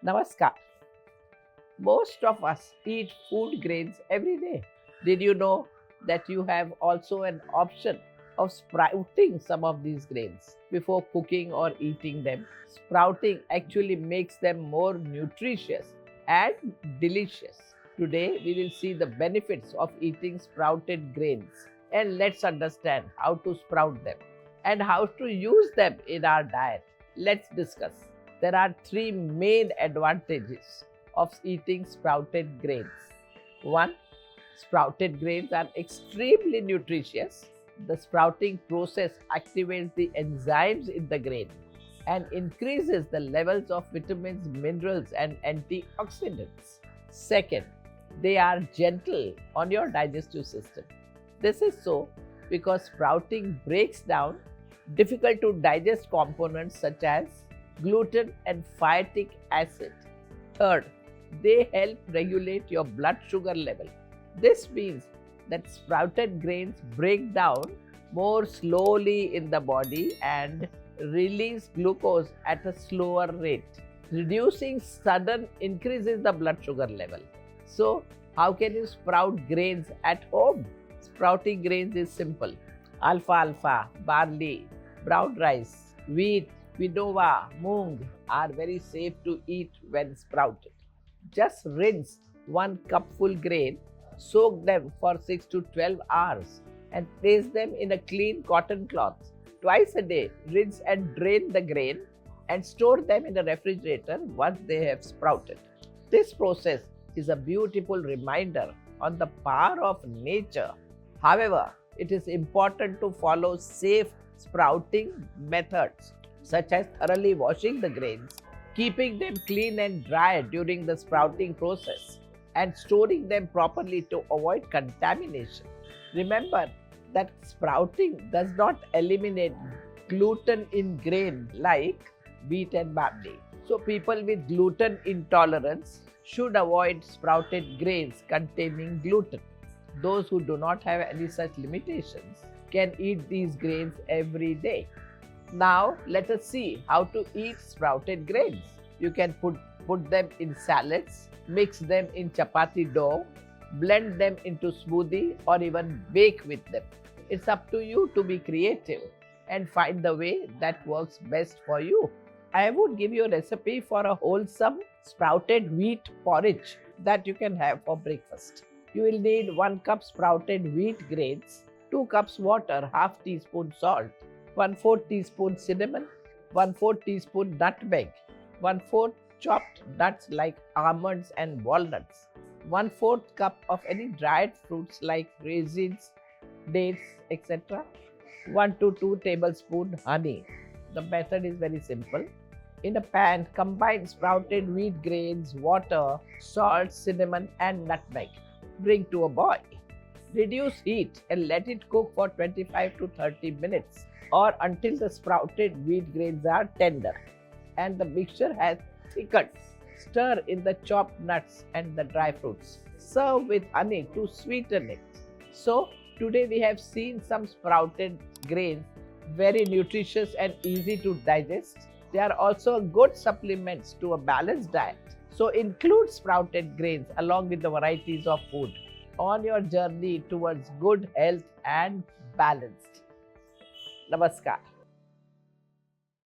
Namaskar. Most of us eat food grains every day. Did you know that you have also an option of sprouting some of these grains before cooking or eating them? Sprouting actually makes them more nutritious and delicious. Today, we will see the benefits of eating sprouted grains, and let's understand how to sprout them and how to use them in our diet. Let's discuss. There are three main advantages of eating sprouted grains. One, sprouted grains are extremely nutritious. The sprouting process activates the enzymes in the grain and increases the levels of vitamins, minerals, and antioxidants. Second, they are gentle on your digestive system. This is so because sprouting breaks down difficult to digest components such as gluten and phytic acid. Third, they help regulate your blood sugar level. This means that sprouted grains break down more slowly in the body and release glucose at a slower rate. Reducing sudden increases the blood sugar level. So, how can you sprout grains at home? Sprouting grains is simple. Alfalfa, barley, brown rice, wheat, quinoa, moong are very safe to eat when sprouted. Just rinse 1 cupful grain, soak them for 6 to 12 hours, and place them in a clean cotton cloth. Twice a day, rinse and drain the grain and store them in the refrigerator once they have sprouted. This process is a beautiful reminder on the power of nature. However, it is important to follow safe sprouting methods such as thoroughly washing the grains, keeping them clean and dry during the sprouting process, and storing them properly to avoid contamination. Remember that sprouting does not eliminate gluten in grain like wheat and barley. So, people with gluten intolerance should avoid sprouted grains containing gluten. Those who do not have any such limitations can eat these grains every day. Now, let us see how to eat sprouted grains. You can put them in salads, mix them in chapati dough, blend them into smoothie, or even bake with them. It's up to you to be creative and find the way that works best for you. I would give you a recipe for a wholesome sprouted wheat porridge that you can have for breakfast. You will need 1 cup sprouted wheat grains, 2 cups water, half teaspoon salt, 1/4 teaspoon cinnamon, 1/4 teaspoon nutmeg, 1/4 chopped nuts like almonds and walnuts, 1/4 cup of any dried fruits like raisins, dates, etc., 1 to 2 tablespoons honey. The method is very simple. In a pan, combine sprouted wheat grains, water, salt, cinnamon, and nutmeg. Bring to a boil. Reduce heat and let it cook for 25 to 30 minutes or until the sprouted wheat grains are tender and the mixture has thickened. Stir in the chopped nuts and the dry fruits. Serve with honey to sweeten it. So, today we have seen some sprouted grains, very nutritious and easy to digest. They are also good supplements to a balanced diet. So include sprouted grains along with the varieties of food on your journey towards good health and balance. Namaskar.